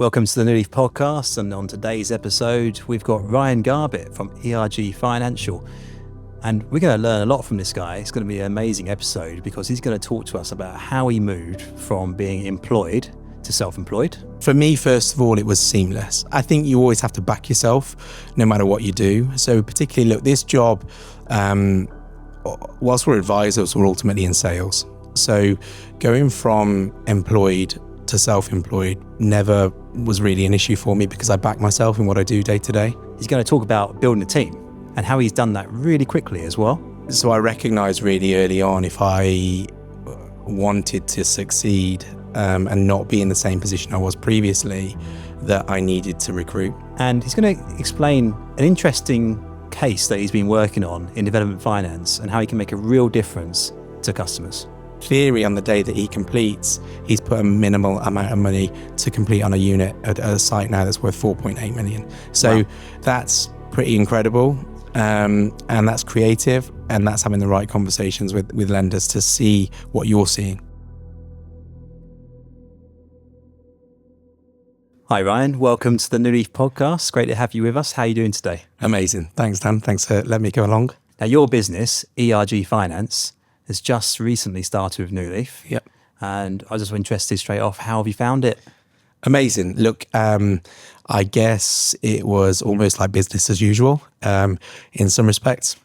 Welcome to the New Leaf podcast, and on today's episode we've got Ryan Garbett from ERG Financial, and we're going to learn a lot from this guy. It's going to be an amazing episode because he's going to talk to us about how he moved from being employed to self-employed. For me, first of all, it was seamless. I think you always have to back yourself no matter what you do. So particularly, look, this job, whilst we're advisors, we're ultimately in sales. So going from employed to self-employed never was really an issue for me because I back myself in what I do day to day. He's going to talk about building a team and how he's done that really quickly as well. So I recognised really early on, if I wanted to succeed and not be in the same position I was previously, that I needed to recruit. And he's going to explain an interesting case that he's been working on in development finance and how he can make a real difference to customers. Theory, on the day that he completes, he's put a minimal amount of money to complete on a unit at a site now that's worth 4.8 million. So wow. That's pretty incredible, and that's creative, and that's having the right conversations with lenders to see what you're seeing. Hi Ryan, welcome to the New Leaf podcast. Great to have you with us. How are you doing today? Amazing. Thanks, Dan. Thanks for letting me go along. Now, your business, ERG Finance, has just recently started with New Leaf. Yep. And I was just interested straight off, how have you found it? Amazing. Look, I guess it was almost like business as usual in some respects.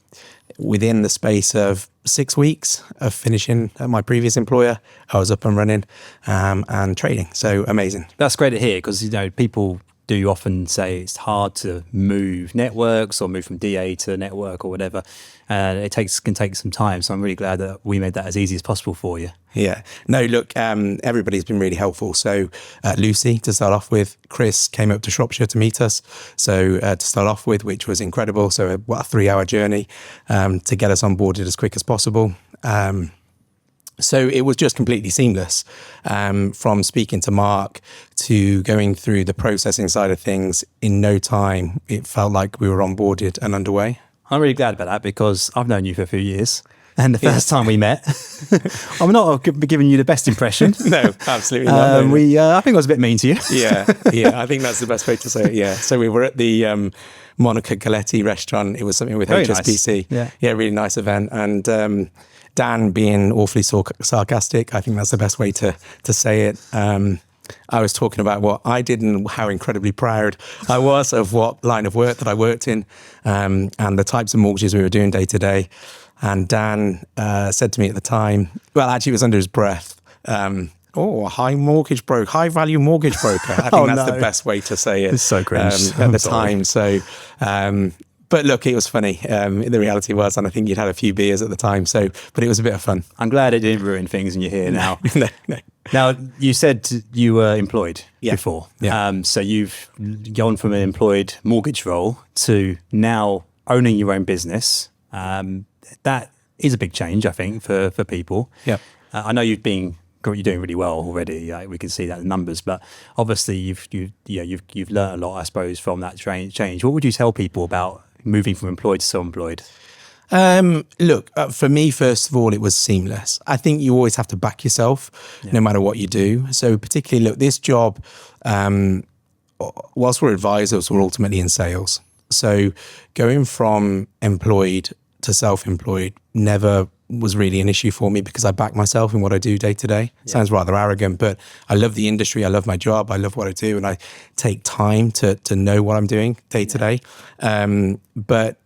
Within the space of 6 weeks of finishing at my previous employer, I was up and running and trading. So amazing. That's great to hear because, people do often say it's hard to move networks or move from DA to network or whatever. It can take some time. So I'm really glad that we made that as easy as possible for you. Yeah. No, look, everybody's been really helpful. So Lucy, to start off with, Chris came up to Shropshire to meet us. So to start off with, which was incredible. So a 3-hour journey to get us onboarded as quick as possible. So it was just completely seamless, from speaking to Mark to going through the processing side of things. In no time, it felt like we were onboarded and underway. I'm really glad about that because I've known you for a few years. And the first time we met, I'm not giving you the best impression. No, absolutely not. I think I was a bit mean to you. Yeah, I think that's the best way to say it, yeah. So we were at the Monica Galetti restaurant. It was something with Very HSBC. Nice. Yeah, really nice event. And Dan being awfully sarcastic, I think that's the best way to say it. I was talking about what I did and how incredibly proud I was of what line of work that I worked in, and the types of mortgages we were doing day to day. And Dan said to me at the time, well, actually it was under his breath, high value mortgage broker. I think that's the best way to say it. It's so cringe at the time. So, but look, it was funny. The reality was, and I think you'd had a few beers at the time. So, but it was a bit of fun. I'm glad it didn't ruin things and you're here now. No. Now, you said you were employed before. Yeah. So you've gone from an employed mortgage role to now owning your own business. That is a big change, I think, for people. Yeah. I know you're doing really well already. We can see that in the numbers, but obviously you've learned a lot, I suppose, from that change. What would you tell people about moving from employed to self-employed? Look, for me, first of all, it was seamless. I think you always have to back yourself no matter what you do. So particularly, look, this job, whilst we're advisors, we're ultimately in sales. So going from employed to self-employed never was really an issue for me because I back myself in what I do day to day. Sounds rather arrogant, but I love the industry. I love my job. I love what I do. And I take time to know what I'm doing day to day. But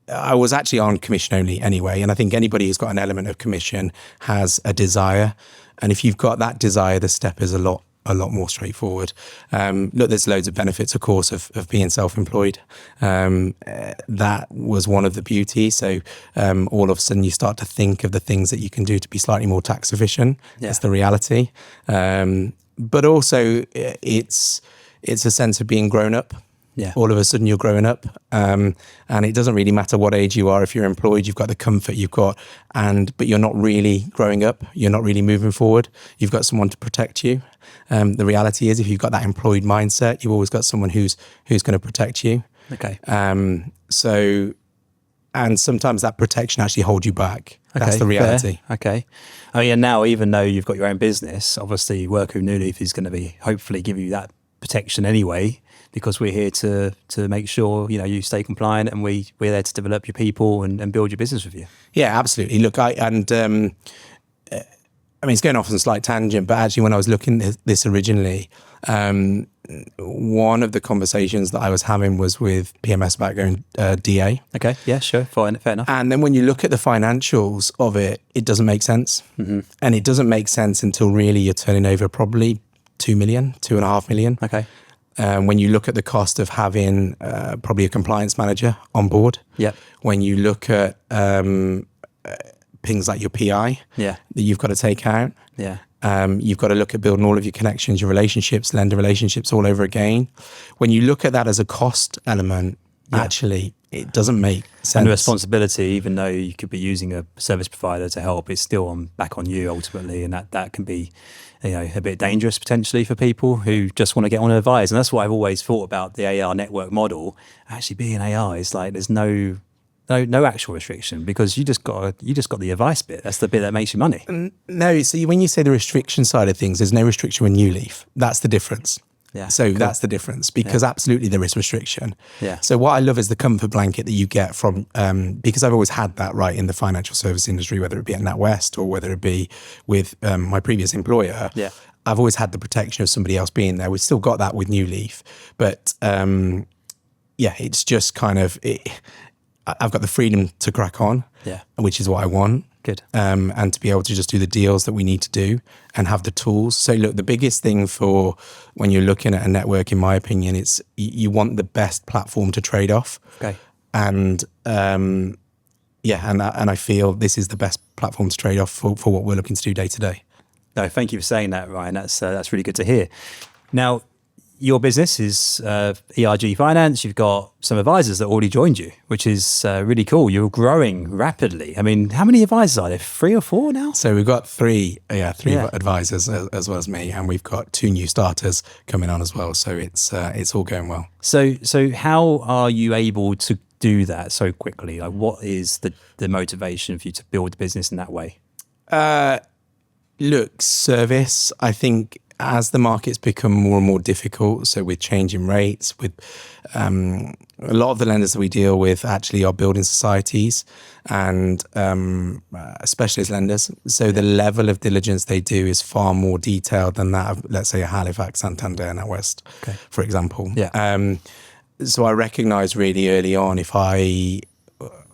I was actually on commission only anyway. And I think anybody who's got an element of commission has a desire. And if you've got that desire, the step is a lot more straightforward. Look, there's loads of benefits, of course, of being self-employed. That was one of the beauties. So all of a sudden you start to think of the things that you can do to be slightly more tax efficient. Yeah. That's the reality. But also it's a sense of being grown up. Yeah. All of a sudden you're growing up, and it doesn't really matter what age you are. If you're employed, you've got the comfort you've got, but you're not really growing up. You're not really moving forward. You've got someone to protect you. The reality is, if you've got that employed mindset, you've always got someone who's going to protect you. Okay. And sometimes that protection actually holds you back. That's the reality. Fair. Okay. Oh yeah. Now, even though you've got your own business, obviously working with New Leaf is going to be hopefully give you that protection anyway, because we're here to make sure, you know, you stay compliant, and we're there to develop your people and build your business with you. Yeah, absolutely. Look, I mean, it's going off on a slight tangent, but actually when I was looking at this originally, one of the conversations that I was having was with PMS about going DA. Okay, yeah, sure, fine, fair enough. And then when you look at the financials of it, it doesn't make sense. Mm-hmm. And it doesn't make sense until really you're turning over probably 2 million, 2.5 million. Okay. When you look at the cost of having probably a compliance manager on board. Yeah. When you look at things like your PI that you've got to take out. Yeah. You've got to look at building all of your connections, your relationships, lender relationships all over again. When you look at that as a cost element, actually, it doesn't make sense. And the responsibility, even though you could be using a service provider to help, it's still back on you ultimately. And that can be, you know, a bit dangerous potentially for people who just want to get on and advise. And that's what I've always thought about the AR network model. Actually being AR is like there's no actual restriction, because you just got the advice bit. That's the bit that makes you money. No, so when you say the restriction side of things, there's no restriction when you leave. That's the difference. Yeah. So that's the difference, because absolutely there is restriction. Yeah. So what I love is the comfort blanket that you get from, because I've always had that right in the financial service industry, whether it be at NatWest or whether it be with my previous employer. Yeah. I've always had the protection of somebody else being there. We've still got that with New Leaf, but it's just kind of I've got the freedom to crack on, which is what I want. Good. And to be able to just do the deals that we need to do and have the tools. So look, the biggest thing for when you're looking at a network, in my opinion, it's you want the best platform to trade off. Okay. And and I feel this is the best platform to trade off for what we're looking to do day to day. No, thank you for saying that, Ryan. That's really good to hear. Now, your business is ERG Finance. You've got some advisors that already joined you, which is really cool. You're growing rapidly. I mean, how many advisors are there? 3 or 4 now? So we've got three advisors as well as me, and we've got 2 new starters coming on as well. So it's all going well. So how are you able to do that so quickly? Like, what is the motivation for you to build the business in that way? Look, service, I think, as the markets become more and more difficult, so with changing rates, with a lot of the lenders that we deal with actually are building societies and specialist lenders. So the level of diligence they do is far more detailed than that of, let's say, a Halifax, Santander, NatWest, for example. Yeah. So I recognized really early on, if I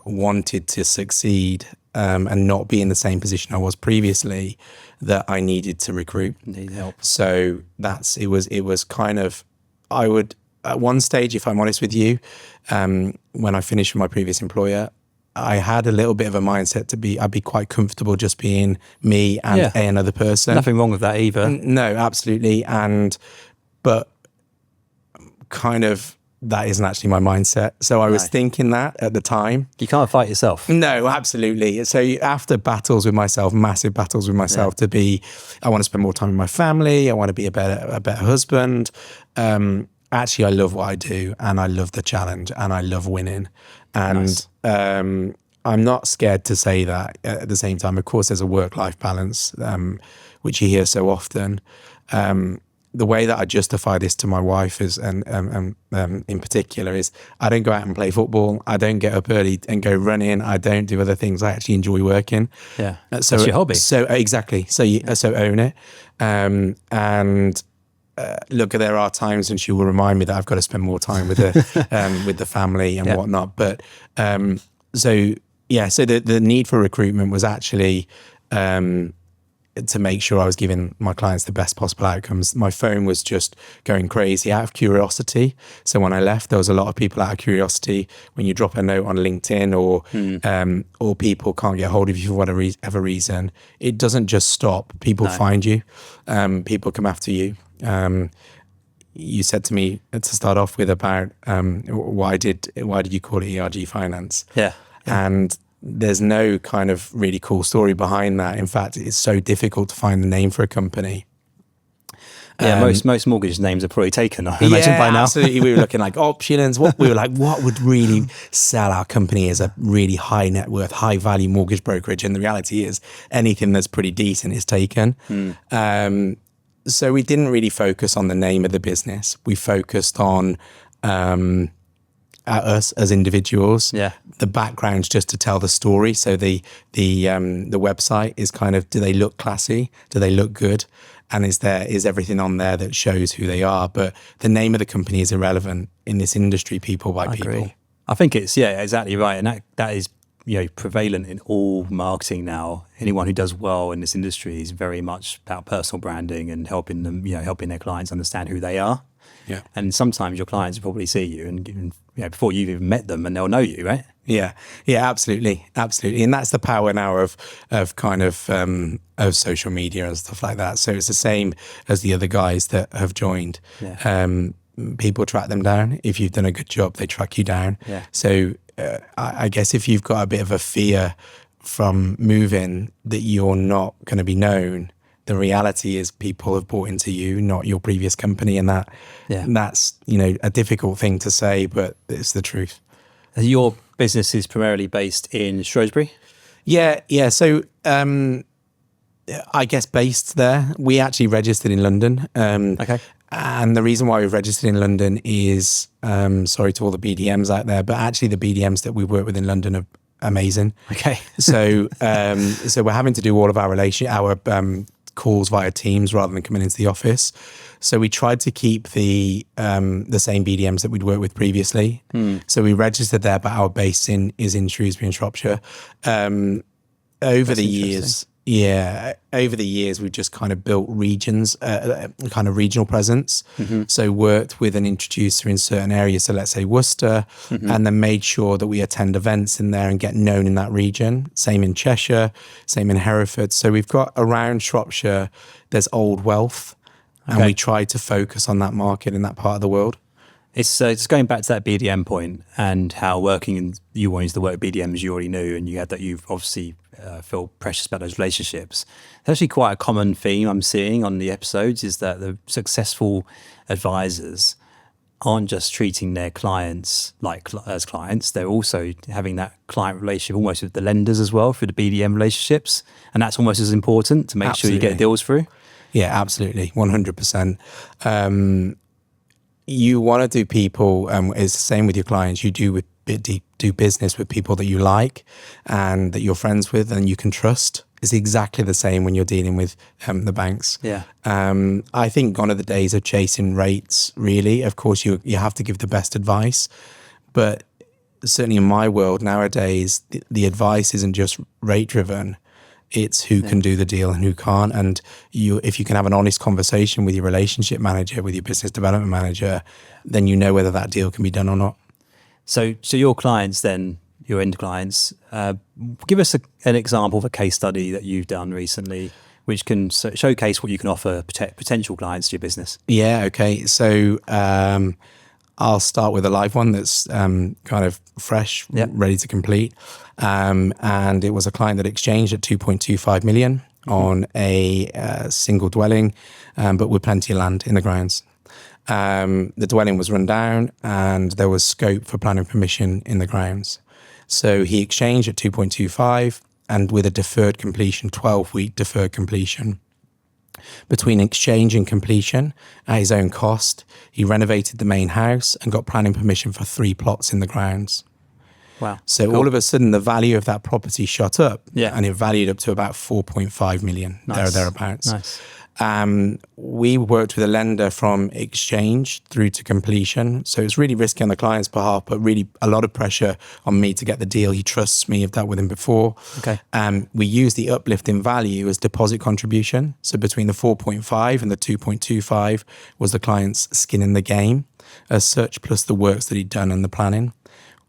wanted to succeed and not be in the same position I was previously, that I needed to recruit. Need help. So it was kind of, I would, at one stage, if I'm honest with you, when I finished with my previous employer, I had a little bit of a mindset I'd be quite comfortable just being me and another person. Nothing wrong with that either. No, absolutely. But kind of, that isn't actually my mindset. So I was thinking that at the time. You can't fight yourself. No, absolutely. So after battles with myself, massive battles with myself, I want to spend more time with my family. I want to be a better husband. Actually, I love what I do, and I love the challenge, and I love winning. And I'm not scared to say that. At the same time, of course, there's a work-life balance, which you hear so often. The way that I justify this to my wife is, and in particular, is I don't go out and play football. I don't get up early and go running. I don't do other things. I actually enjoy working. Yeah, so that's your hobby. So exactly. So own it. Look, there are times when she will remind me that I've got to spend more time with the family and whatnot. But so the need for recruitment was actually to make sure I was giving my clients the best possible outcomes. My phone was just going crazy out of curiosity. So when I left, there was a lot of people out of curiosity. When you drop a note on LinkedIn or people can't get hold of you for whatever reason, it doesn't just stop. People find you. People come after you. You said to me to start off with about why did you call it ERG Finance? Yeah. And there's no kind of really cool story behind that. In fact, it's so difficult to find the name for a company. Yeah, most mortgage names are probably taken, I imagine, by now. Absolutely. We were looking like options. What would really sell our company as a really high net worth, high value mortgage brokerage? And the reality is anything that's pretty decent is taken. So we didn't really focus on the name of the business. We focused on us as individuals. Yeah. The background's just to tell the story. So the website is kind of, do they look classy? Do they look good? And is everything on there that shows who they are? But the name of the company is irrelevant in this industry, people by people. Agree. I think it's, exactly right. And that is, prevalent in all marketing now. Anyone who does well in this industry is very much about personal branding and helping them, helping their clients understand who they are. Yeah. And sometimes your clients will probably see you and before you've even met them, and they'll know you, right? Yeah, absolutely. And that's the power now of kind of social media and stuff like that. So it's the same as the other guys that have joined. Yeah. People track them down. If you've done a good job, they track you down. Yeah. So I guess if you've got a bit of a fear from moving that you're not going to be known, the reality is people have bought into you, not your previous company, and that's a difficult thing to say, but it's the truth. Your business is primarily based in Shrewsbury? Yeah. So I guess based there. We actually registered in London. Okay. And the reason why we've registered in London is, sorry to all the BDMs out there, but actually the BDMs that we work with in London are amazing. Okay. So we're having to do all of our calls via Teams rather than coming into the office. So we tried to keep the same BDMs that we'd worked with previously. So we registered there, but our base is in Shrewsbury and Shropshire. Over the years, we've just kind of built regions, kind of regional presence. Mm-hmm. So worked with an introducer in certain areas. So let's say Worcester, and then made sure that we attend events in there and get known in that region. Same in Cheshire, same in Hereford. So we've got around Shropshire, there's Old Wealth, and we try to focus on that market in that part of the world. It's going back to that BDM point and how you wanted to work with BDMs you already knew, and you've obviously feel precious about those relationships. It's actually quite a common theme I'm seeing on the episodes is that the successful advisors aren't just treating their clients as clients, they're also having that client relationship almost with the lenders as well through the BDM relationships, and that's almost as important to make sure you get deals through. Yeah, absolutely, 100%. You want to do people, it's the same with your clients, you do business with people that you like and that you're friends with and you can trust. It's exactly the same when you're dealing with the banks. Yeah. I think gone are the days of chasing rates, really. Of course, you have to give the best advice, but certainly in my world nowadays, the advice isn't just rate driven. It's who can do the deal and who can't. And if you can have an honest conversation with your relationship manager, with your business development manager, then you know whether that deal can be done or not. So your clients then, your end clients, give us an example of a case study that you've done recently, which can showcase what you can offer potential clients to your business. Yeah, okay. So I'll start with a live one that's kind of fresh, ready to complete. And it was a client that exchanged at 2.25 million on a single dwelling, but with plenty of land in the grounds. The dwelling was run down and there was scope for planning permission in the grounds. So he exchanged at 2.25 and with a deferred completion, 12-week deferred completion. Between exchange and completion, at his own cost, he renovated the main house and got planning permission for 3 plots in the grounds. Wow. So cool. All of a sudden, the value of that property shot up and it valued up to about 4.5 million, thereabouts. Nice. We worked with a lender from exchange through to completion. So it's really risky on the client's behalf, but really a lot of pressure on me to get the deal. He trusts me. I've dealt with him before. Okay. We use the uplift in value as deposit contribution. So between the 4.5 and the 2.25 was the client's skin in the game as such, plus the works that he'd done and the planning.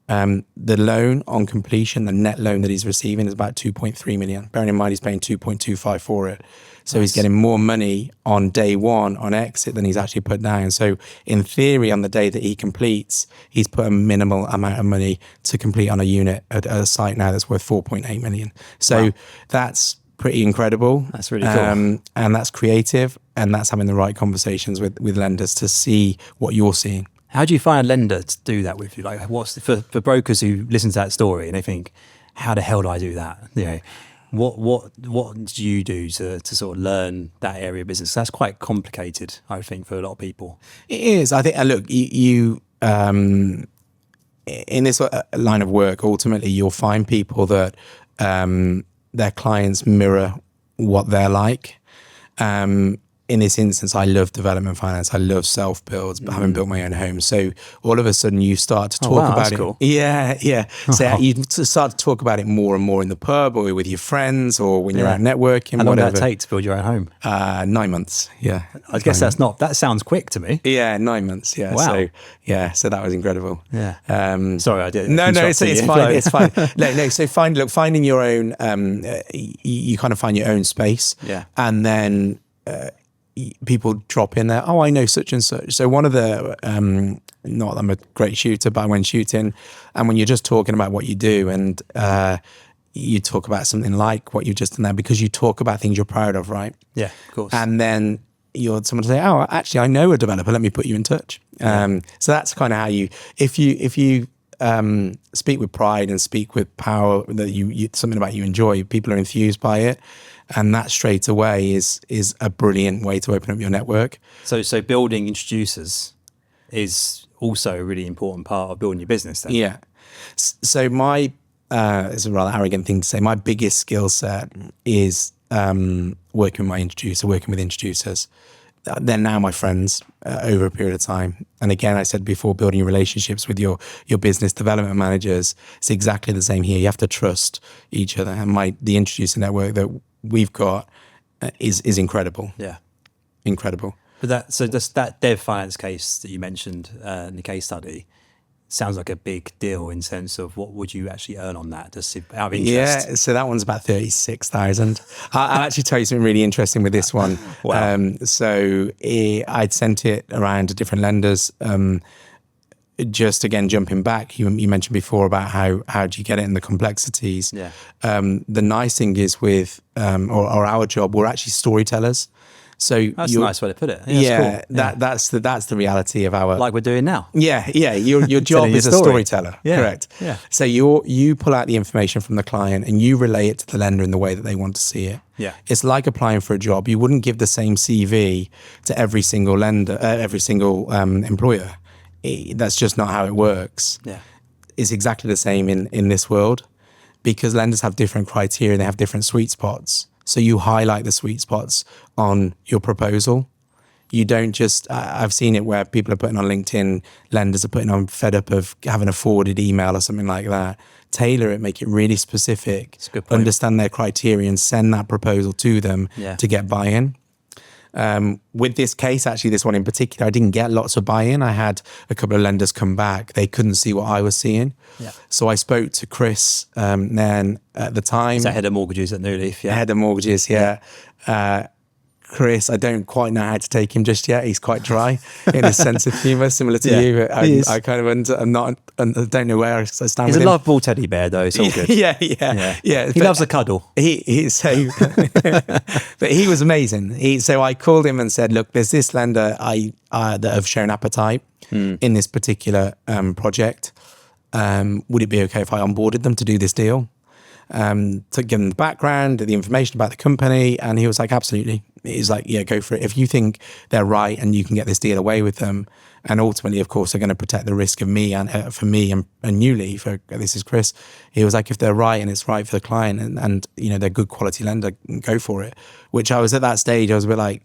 The loan on completion, the net loan that he's receiving is about 2.3 million. Bearing in mind he's paying 2.25 for it. So He's getting more money on day one on exit than he's actually put down. So in theory, on the day that he completes, he's put a minimal amount of money to complete on a unit at a site now that's worth 4.8 million. So That's pretty incredible. That's really cool. And that's creative, and that's having the right conversations with lenders to see what you're seeing. How do you find a lender to do that with you? Like, for brokers who listen to that story and they think, how the hell do I do that? What did you do to sort of learn that area of business? That's quite complicated, I think, for a lot of people. It is. I think, look, you in this line of work, ultimately, you'll find people that their clients mirror what they're like. In this instance, I love development finance. I love self-builds, but having built my own home. So all of a sudden you start to talk about it. Cool. Yeah. So you start to talk about it more and more in the pub or with your friends or when you're out networking. How long did that take to build your own home? 9 months, yeah. I guess that sounds quick to me. Yeah, 9 months, yeah. Wow. So that was incredible. Yeah. Sorry, I did. No, it's fine. It's fine. No. So finding your own, you kind of find your own space. Yeah. And then people drop in there, oh, I know such and such. So one of the, not that I'm a great shooter, but I went shooting. And when you're just talking about what you do and you talk about something like what you've just done there, because you talk about things you're proud of, right? Yeah, of course. And then someone say, oh, actually, I know a developer, let me put you in touch. So that's kind of how if you speak with pride and speak with power, that you something about you enjoy, people are enthused by it. And that straight away is a brilliant way to open up your network. So building introducers is also a really important part of building your business then. Yeah. So it's a rather arrogant thing to say, my biggest skill set is working with introducers. They're now my friends over a period of time. And again, I said before, building relationships with your business development managers, it's exactly the same here. You have to trust each other. And the introducer network that we've got is incredible. Yeah. Incredible. But that dev finance case that you mentioned in the case study sounds like a big deal in sense of what would you actually earn on that, just out of interest? Yeah, so that one's about 36,000. I'll actually tell you something really interesting with this one. Wow. I'd sent it around to different lenders. Just again, jumping back, you mentioned before about how do you get it in the complexities. Yeah. The nice thing is with or our job, we're actually storytellers. So that's a nice way to put it. Yeah, that's cool. That's the reality of our, like we're doing now. Yeah. Your job is a storyteller. Yeah. Correct. Yeah. So you pull out the information from the client and you relay it to the lender in the way that they want to see it. Yeah. It's like applying for a job. You wouldn't give the same CV to every single lender, every single employer. That's just not how it works. Yeah. It's exactly the same in this world, because lenders have different criteria. They have different sweet spots. So you highlight the sweet spots on your proposal. You don't just, I've seen it where people are putting on LinkedIn, lenders are putting on fed up of having a forwarded email or something like that. Tailor it, make it really specific, That's a good point. Understand their criteria and send that proposal to them to get buy-in. With this case, actually, this one in particular, I didn't get lots of buy-in. I had a couple of lenders come back. They couldn't see what I was seeing. Yeah. So I spoke to Chris then at the time. Is that head of mortgages at New Leaf? Yeah. Head of mortgages, yeah. Chris, I don't quite know how to take him just yet. He's quite dry in his sense of humour, similar to you. I kind of I don't know where I stand He's with a him. lovable teddy bear, though. It's all good. Yeah. He loves a cuddle. He's so, but he was amazing. So I called him and said, "Look, there's this lender that have shown appetite in this particular project. Would it be okay if I onboarded them to do this deal?" To give him the background, the information about the company, and he was like, absolutely. He's like, yeah, go for it. If you think they're right and you can get this deal away with them, and ultimately, of course, they're going to protect the risk of me and for me and New Leaf. This is Chris. He was like, if they're right and it's right for the client and they're good quality lender, go for it. Which I was at that stage, I was a bit like,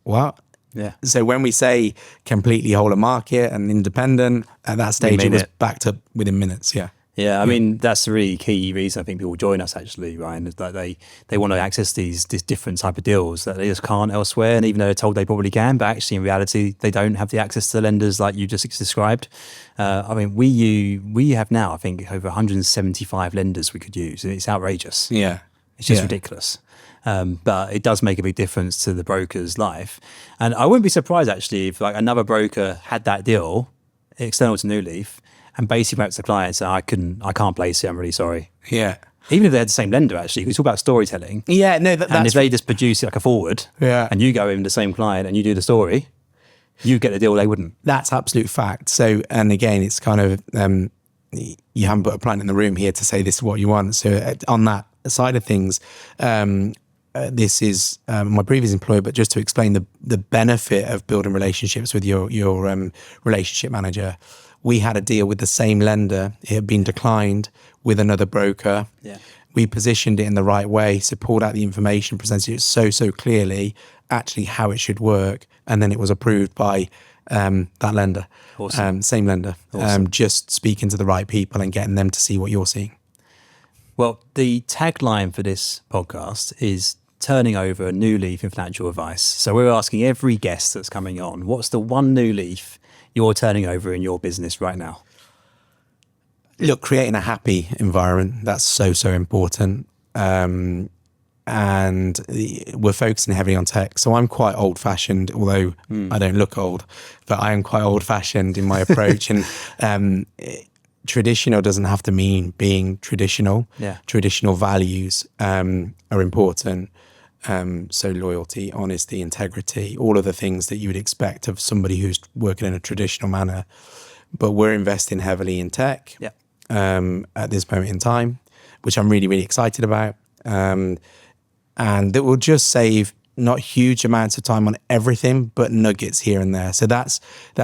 what? Yeah. So when we say completely whole of market and independent, at that stage, it was backed up within minutes. Yeah. Yeah, I mean, that's the really key reason I think people join us actually, Ryan, is that they want to access these different type of deals that they just can't elsewhere. And even though they're told they probably can, but actually in reality, they don't have the access to the lenders like you just described. I mean, we have now, I think, over 175 lenders we could use. It's outrageous. Yeah. It's just ridiculous. But it does make a big difference to the broker's life. And I wouldn't be surprised actually if like another broker had that deal external to New Leaf, and basically went to the client and said, I can't place it, I'm really sorry. Yeah. Even if they had the same lender, actually, we talk about storytelling. Yeah, no, and if they just produce it like a forward, and you go in the same client and you do the story, you get the deal they wouldn't. That's absolute fact. So, and again, it's kind of, you haven't put a plant in the room here to say this is what you want. So on that side of things, this is my previous employer, but just to explain the benefit of building relationships with your relationship manager. We had a deal with the same lender. It had been declined with another broker. Yeah. We positioned it in the right way, so pulled out the information, presented it so clearly, actually how it should work, and then it was approved by that lender. Awesome. Same lender. Awesome. Just speaking to the right people and getting them to see what you're seeing. Well, the tagline for this podcast is turning over a new leaf in financial advice. So we're asking every guest that's coming on, what's the one new leaf you're turning over in your business right now? Look, creating a happy environment, that's so important. And we're focusing heavily on tech. So I'm quite old fashioned, although I don't look old, but I am quite old fashioned in my approach. And traditional doesn't have to mean being traditional. Yeah. Traditional values are important. So loyalty, honesty, integrity, all of the things that you would expect of somebody who's working in a traditional manner. But we're investing heavily in tech at this moment in time, which I'm really excited about. And that will just save not huge amounts of time on everything, but nuggets here and there. So that's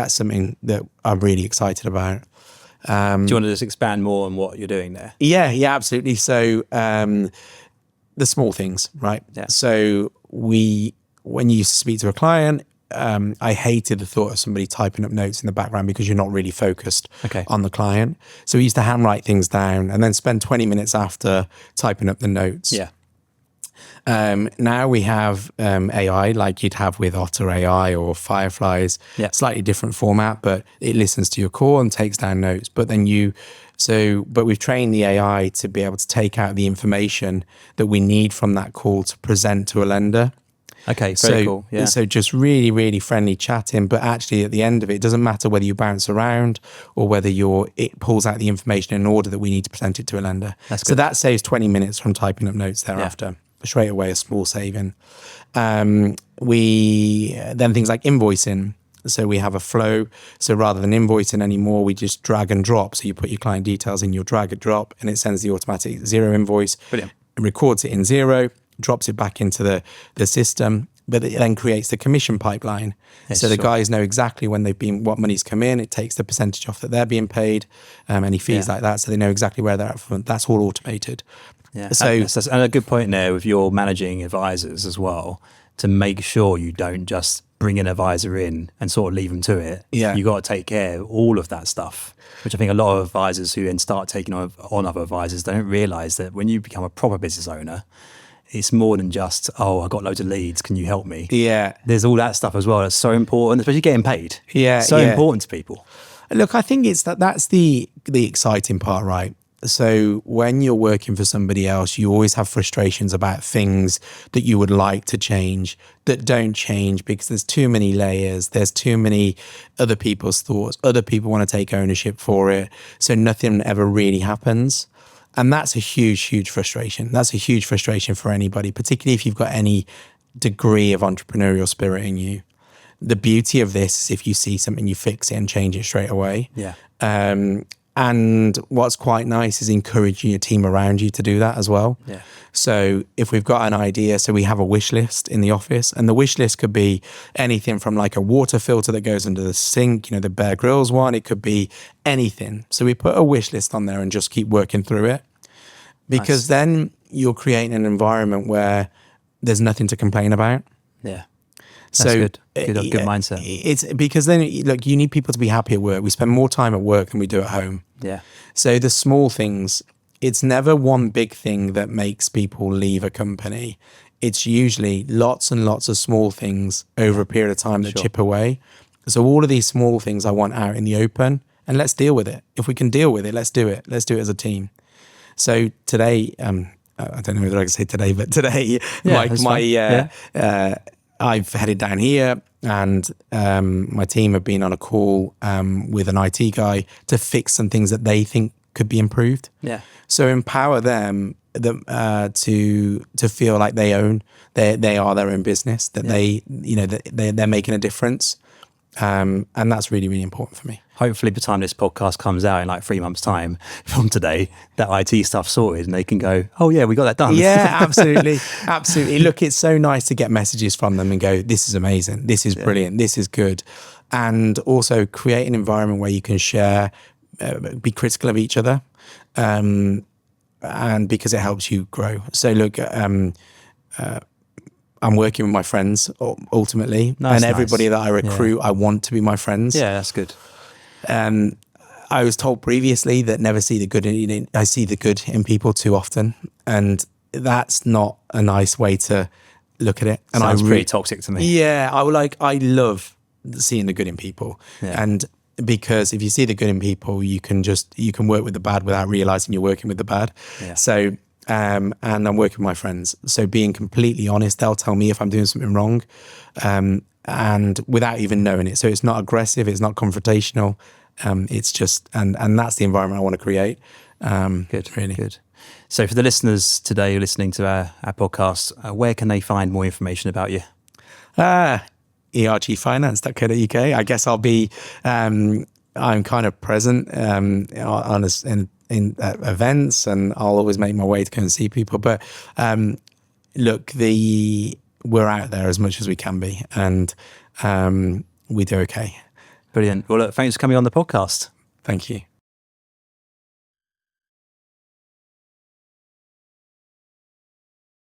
something that I'm really excited about. Do you want to just expand more on what you're doing there? Yeah, absolutely. So the small things, right? Yeah. So when you speak to a client, I hated the thought of somebody typing up notes in the background because you're not really focused on the client. So we used to handwrite things down and then spend 20 minutes after typing up the notes. Yeah. Now we have AI like you'd have with Otter AI or Fireflies, slightly different format, but it listens to your call and takes down notes. But we've trained the AI to be able to take out the information that we need from that call to present to a lender. Okay, very cool. Yeah. So just really friendly chatting, but actually at the end of it, it doesn't matter whether you bounce around or whether it pulls out the information in order that we need to present it to a lender. That's good. So that saves 20 minutes from typing up notes thereafter. Yeah. Straight away, a small saving. We then things like invoicing. So we have a flow. So rather than invoicing anymore, we just drag and drop. So you put your client details in your drag and drop, and it sends the automatic Xero invoice. Brilliant. It records it in Xero, drops it back into the system, but it then creates the commission pipeline. Yes, so the sure. guys know exactly when what money's come in. It takes the percentage off that they're being paid, any fees like that. So they know exactly where they're at from. That's all automated. Yeah. So that's and a good point there with your managing advisors as well, to make sure you don't just bring an advisor in and sort of leave them to it. Yeah. You got to take care of all of that stuff, which I think a lot of advisors who then start taking on other advisors don't realize that when you become a proper business owner, it's more than just, oh, I got loads of leads, can you help me? Yeah. There's all that stuff as well. That's so important, especially getting paid. Yeah. So important to people. Look, I think that's the exciting part, right? So when you're working for somebody else, you always have frustrations about things that you would like to change that don't change because there's too many layers. There's too many other people's thoughts. Other people want to take ownership for it. So nothing ever really happens. And that's a huge frustration. That's a huge frustration for anybody, particularly if you've got any degree of entrepreneurial spirit in you. The beauty of this is if you see something, you fix it and change it straight away. Yeah. And what's quite nice is encouraging your team around you to do that as well. Yeah. So if we've got an idea, so we have a wish list in the office, and the wish list could be anything from like a water filter that goes under the sink, the Bear Grylls one. It could be anything. So we put a wish list on there and just keep working through it, because then you're creating an environment where there's nothing to complain about. Yeah. That's good. Good mindset. It's because then, look, you need people to be happy at work. We spend more time at work than we do at home. Yeah. So the small things, it's never one big thing that makes people leave a company. It's usually lots and lots of small things over a period of time that chip away. So all of these small things I want out in the open, and let's deal with it. If we can deal with it, let's do it. Let's do it as a team. So today, I don't know whether I can say today, but today, I've headed down here, and my team have been on a call with an IT guy to fix some things that they think could be improved. Yeah. So empower them to feel like they are their own business, that they're making a difference. And that's really, really important for me. Hopefully, by the time this podcast comes out in like 3 months' time from today, that IT stuff's sorted and they can go, oh, yeah, we got that done. Yeah, absolutely. Absolutely. Look, it's so nice to get messages from them and go, this is amazing. This is brilliant. This is good. And also create an environment where you can share, be critical of each other. And because it helps you grow. So look, I'm working with my friends ultimately, and everybody that I recruit, I want to be my friends. Yeah, that's good. I was told previously that never see the good in. I see the good in people too often, and that's not a nice way to look at it. And Sounds pretty toxic to me. Yeah, I love seeing the good in people, and because if you see the good in people, you can work with the bad without realizing you're working with the bad. Yeah. So. And I'm working with my friends. So being completely honest, they'll tell me if I'm doing something wrong, and without even knowing it. So it's not aggressive, it's not confrontational. It's just, and that's the environment I want to create. Good, really good. So for the listeners today who are listening to our podcast, where can they find more information about you? ERGfinance.co.uk. I guess I'll be, I'm kind of present in events, and I'll always make my way to go and see people. But look, we're out there as much as we can be, and we do okay. Brilliant. Well, look, thanks for coming on the podcast. Thank you.